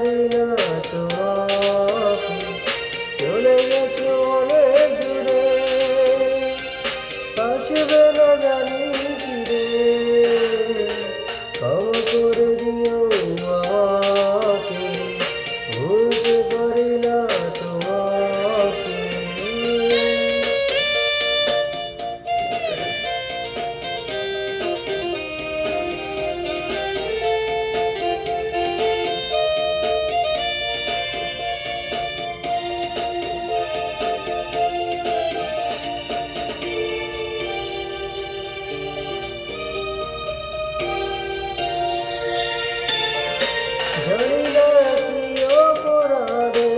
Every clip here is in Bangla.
পারি না তোমাকে, চলে গেছো অনেক দূরে, আসবে না জানি ফিরে, ক্ষমা করে দিও আমাকে, ভুলতে পারি না তোমাকে। জানি না কি অপরাধে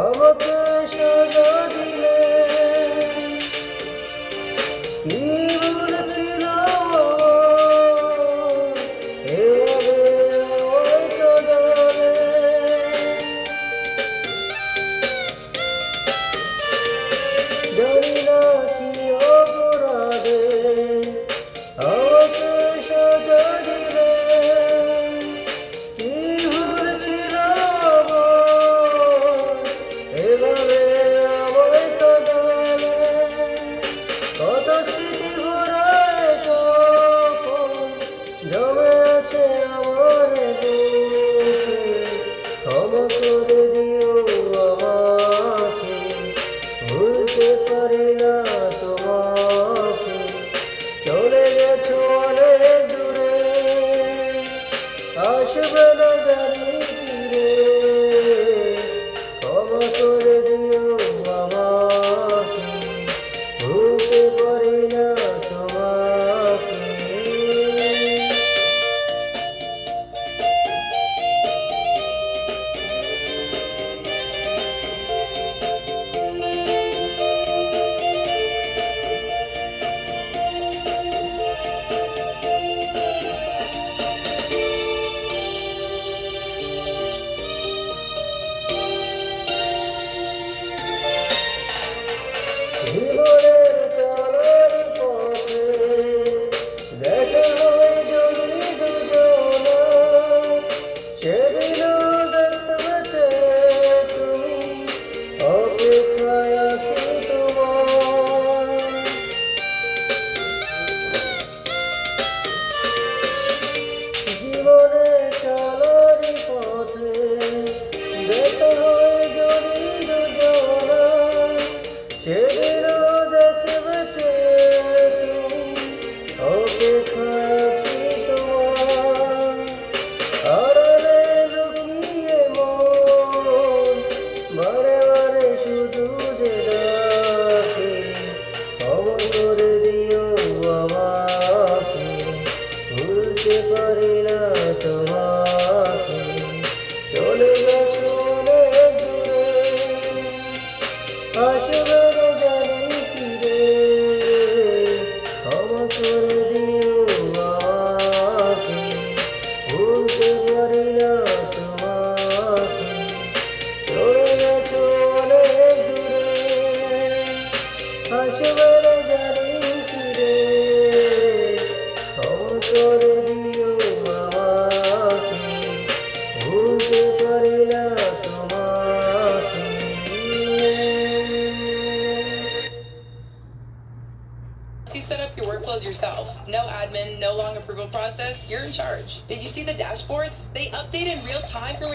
আমাকে সাজা দিলে, কি ভুল ছিল এভাবে আমায় কাঁদালে। জানি না কি অপরাধে আমাকে সাজা দিলে, কি ভুল ছিল আমার এভাবে আমায় কাঁদালে। কত স্মৃতি ভরা স্বপ্ন জমে আছে আমার বুকে, ক্ষমা করে দিও আমাকে, ভুলতে পারি না তোমাকে, চলে গেছো অনেক দূরে, আসবে না জানি ফিরে, ক্ষমা করে দিও আমাকে, ভুলতে পারি না তোমাকে। জীবনের চলার পথে দেখা হয় যদি দুজনা, সেদিনও দেখবে যে তুমি, অপেক্ষায় আছি তোমার। জীবনের চলার পথে দেখা হয় যদি দুজনা, সেদিনও দেখবে যে তুমি, অপেক্ষায় আছি তোমার। আড়ালে লুকিয়ে মন বারে বারে শুধু যে ডাকে, ক্ষমা করে দিও আমাকে, ভুলতে পারি না তোমাকে, চলে গেছো অনেক দূরে, আসবে না জানি ফিরে, ক্ষমা করে দিও আমাকে, ভুলতে পারি না তোমাকে, চলে গেছো অনেক দূরে, আসবে না জানি ফিরে, ক্ষমা করে দিও আমাকে, ভুলতে পারি না তোমাকে। You set up your workflows yourself. No admin, no long approval process. You're in charge. Did you see the dashboards? They update in real time for